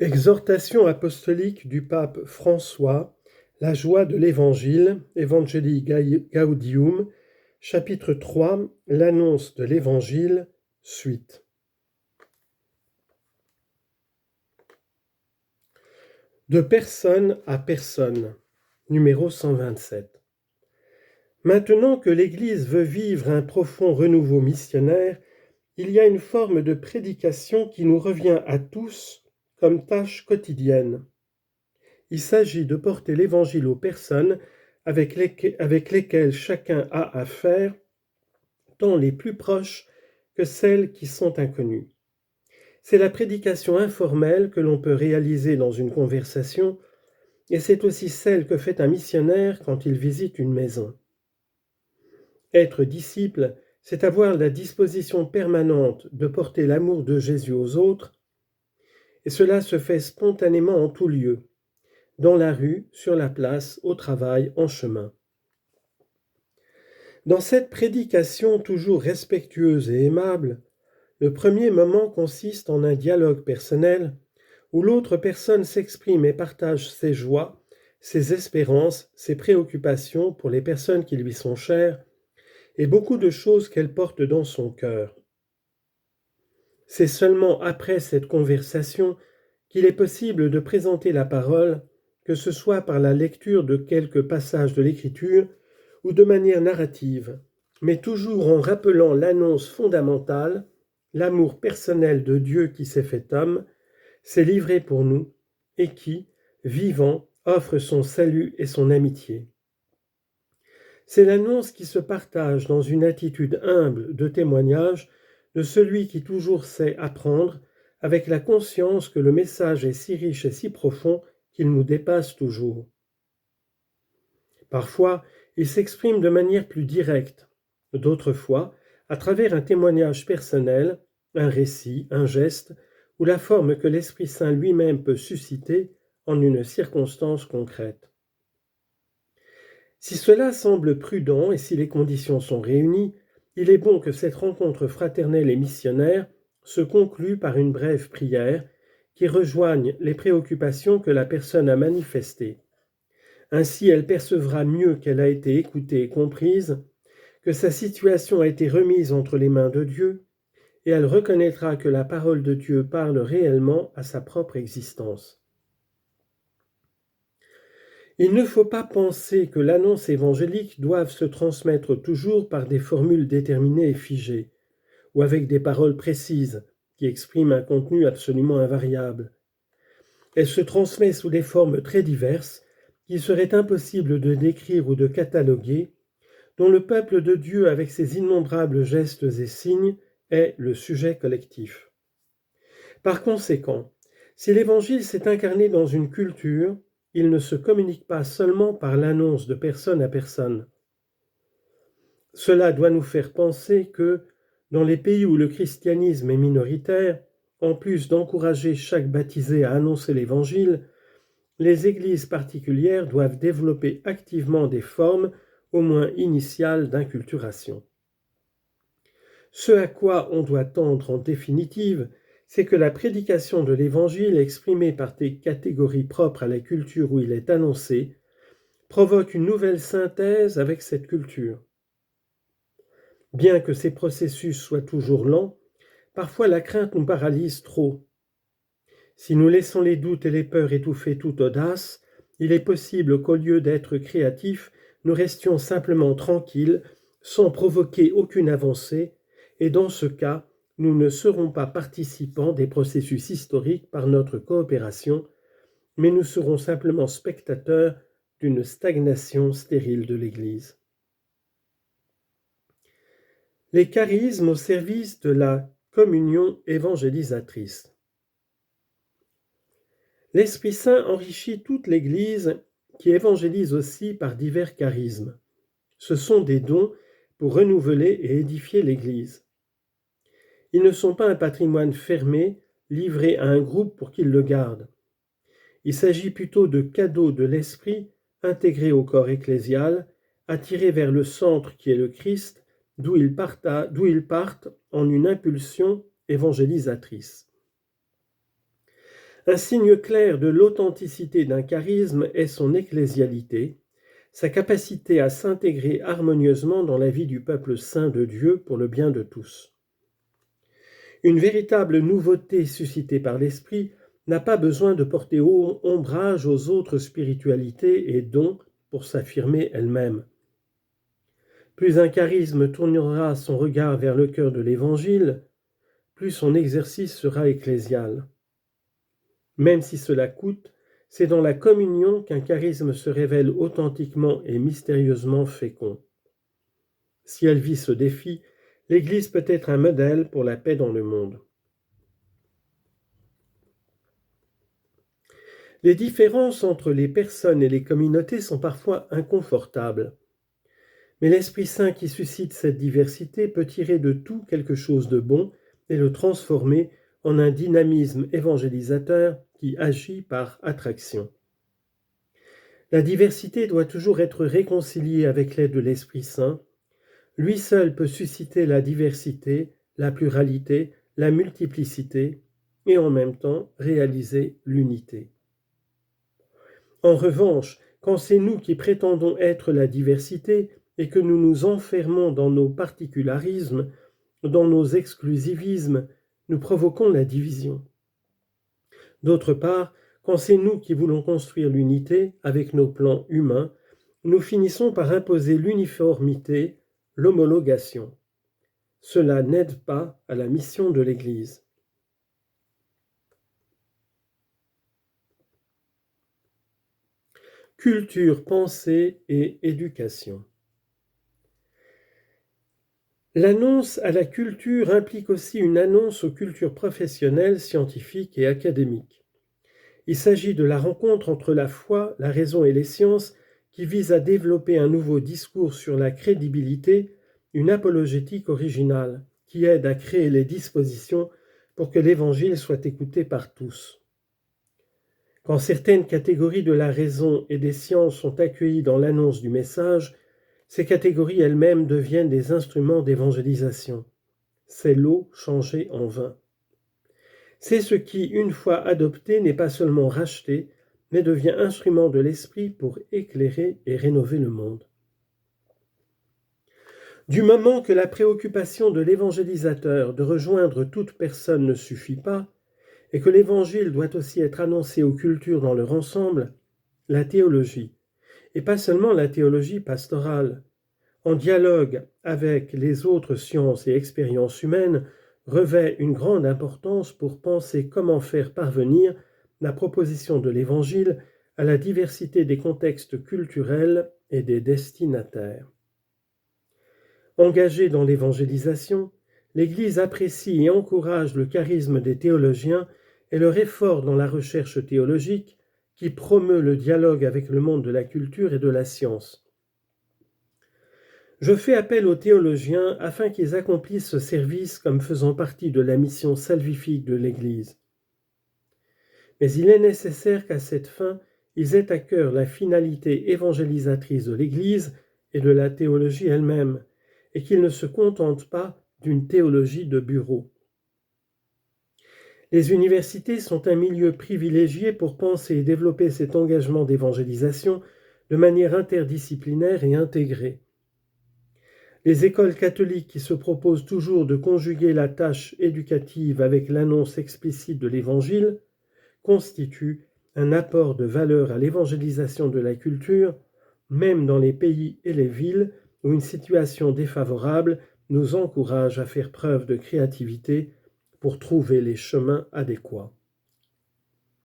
Exhortation apostolique du pape François, la joie de l'Évangile, Evangelii Gaudium, chapitre 3, l'annonce de l'Évangile, suite. De personne à personne, numéro 127. Maintenant que l'Église veut vivre un profond renouveau missionnaire, il y a une forme de prédication qui nous revient à tous comme tâche quotidienne. Il s'agit de porter l'Évangile aux personnes avec lesquelles chacun a affaire, tant les plus proches que celles qui sont inconnues. C'est la prédication informelle que l'on peut réaliser dans une conversation, et c'est aussi celle que fait un missionnaire quand il visite une maison. Être disciple, c'est avoir la disposition permanente de porter l'amour de Jésus aux autres, et cela se fait spontanément en tout lieu, dans la rue, sur la place, au travail, en chemin. Dans cette prédication toujours respectueuse et aimable, le premier moment consiste en un dialogue personnel où l'autre personne s'exprime et partage ses joies, ses espérances, ses préoccupations pour les personnes qui lui sont chères et beaucoup de choses qu'elle porte dans son cœur. C'est seulement après cette conversation qu'il est possible de présenter la parole, que ce soit par la lecture de quelques passages de l'Écriture ou de manière narrative, mais toujours en rappelant l'annonce fondamentale, l'amour personnel de Dieu qui s'est fait homme, s'est livré pour nous et qui, vivant, offre son salut et son amitié. C'est l'annonce qui se partage dans une attitude humble de témoignage de celui qui toujours sait apprendre, avec la conscience que le message est si riche et si profond qu'il nous dépasse toujours. Parfois, il s'exprime de manière plus directe, d'autres fois, à travers un témoignage personnel, un récit, un geste, ou la forme que l'Esprit Saint lui-même peut susciter en une circonstance concrète. Si cela semble prudent et si les conditions sont réunies, il est bon que cette rencontre fraternelle et missionnaire se conclue par une brève prière qui rejoigne les préoccupations que la personne a manifestées. Ainsi, elle percevra mieux qu'elle a été écoutée et comprise, que sa situation a été remise entre les mains de Dieu, et elle reconnaîtra que la parole de Dieu parle réellement à sa propre existence. Il ne faut pas penser que l'annonce évangélique doive se transmettre toujours par des formules déterminées et figées, ou avec des paroles précises qui expriment un contenu absolument invariable. Elle se transmet sous des formes très diverses qu'il serait impossible de décrire ou de cataloguer, dont le peuple de Dieu, avec ses innombrables gestes et signes, est le sujet collectif. Par conséquent, si l'Évangile s'est incarné dans une culture, il ne se communique pas seulement par l'annonce de personne à personne. Cela doit nous faire penser que, dans les pays où le christianisme est minoritaire, en plus d'encourager chaque baptisé à annoncer l'Évangile, les églises particulières doivent développer activement des formes, au moins initiales, d'inculturation. Ce à quoi on doit tendre en définitive, c'est que la prédication de l'Évangile, exprimée par des catégories propres à la culture où il est annoncé, provoque une nouvelle synthèse avec cette culture. Bien que ces processus soient toujours lents, parfois la crainte nous paralyse trop. Si nous laissons les doutes et les peurs étouffer toute audace, il est possible qu'au lieu d'être créatifs, nous restions simplement tranquilles, sans provoquer aucune avancée, et dans ce cas, nous ne serons pas participants des processus historiques par notre coopération, mais nous serons simplement spectateurs d'une stagnation stérile de l'Église. Les charismes au service de la communion évangélisatrice. L'Esprit Saint enrichit toute l'Église qui évangélise aussi par divers charismes. Ce sont des dons pour renouveler et édifier l'Église. Ils ne sont pas un patrimoine fermé, livré à un groupe pour qu'il le garde. Il s'agit plutôt de cadeaux de l'Esprit intégrés au corps ecclésial, attirés vers le centre qui est le Christ, d'où ils partent en une impulsion évangélisatrice. Un signe clair de l'authenticité d'un charisme est son ecclésialité, sa capacité à s'intégrer harmonieusement dans la vie du peuple saint de Dieu pour le bien de tous. Une véritable nouveauté suscitée par l'Esprit n'a pas besoin de porter ombrage aux autres spiritualités et dons pour s'affirmer elle-même. Plus un charisme tournera son regard vers le cœur de l'Évangile, plus son exercice sera ecclésial. Même si cela coûte, c'est dans la communion qu'un charisme se révèle authentiquement et mystérieusement fécond. Si elle vit ce défi, l'Église peut être un modèle pour la paix dans le monde. Les différences entre les personnes et les communautés sont parfois inconfortables. Mais l'Esprit Saint qui suscite cette diversité peut tirer de tout quelque chose de bon et le transformer en un dynamisme évangélisateur qui agit par attraction. La diversité doit toujours être réconciliée avec l'aide de l'Esprit Saint. Lui seul peut susciter la diversité, la pluralité, la multiplicité et en même temps réaliser l'unité. En revanche, quand c'est nous qui prétendons être la diversité et que nous nous enfermons dans nos particularismes, dans nos exclusivismes, nous provoquons la division. D'autre part, quand c'est nous qui voulons construire l'unité avec nos plans humains, nous finissons par imposer l'uniformité, l'homologation. Cela n'aide pas à la mission de l'Église. Culture, pensée et éducation. L'annonce à la culture implique aussi une annonce aux cultures professionnelles, scientifiques et académiques. Il s'agit de la rencontre entre la foi, la raison et les sciences qui vise à développer un nouveau discours sur la crédibilité, une apologétique originale qui aide à créer les dispositions pour que l'Évangile soit écouté par tous. Quand certaines catégories de la raison et des sciences sont accueillies dans l'annonce du message, ces catégories elles-mêmes deviennent des instruments d'évangélisation. C'est l'eau changée en vin. C'est ce qui, une fois adopté, n'est pas seulement racheté, mais devient instrument de l'Esprit pour éclairer et rénover le monde. Du moment que la préoccupation de l'évangélisateur de rejoindre toute personne ne suffit pas, et que l'Évangile doit aussi être annoncé aux cultures dans leur ensemble, la théologie, et pas seulement la théologie pastorale, en dialogue avec les autres sciences et expériences humaines, revêt une grande importance pour penser comment faire parvenir la proposition de l'Évangile à la diversité des contextes culturels et des destinataires. Engagée dans l'évangélisation, l'Église apprécie et encourage le charisme des théologiens et leur effort dans la recherche théologique qui promeut le dialogue avec le monde de la culture et de la science. Je fais appel aux théologiens afin qu'ils accomplissent ce service comme faisant partie de la mission salvifique de l'Église. Mais il est nécessaire qu'à cette fin, ils aient à cœur la finalité évangélisatrice de l'Église et de la théologie elle-même, et qu'ils ne se contentent pas d'une théologie de bureau. Les universités sont un milieu privilégié pour penser et développer cet engagement d'évangélisation de manière interdisciplinaire et intégrée. Les écoles catholiques qui se proposent toujours de conjuguer la tâche éducative avec l'annonce explicite de l'Évangile constituent un apport de valeur à l'évangélisation de la culture, même dans les pays et les villes où une situation défavorable nous encourage à faire preuve de créativité pour trouver les chemins adéquats.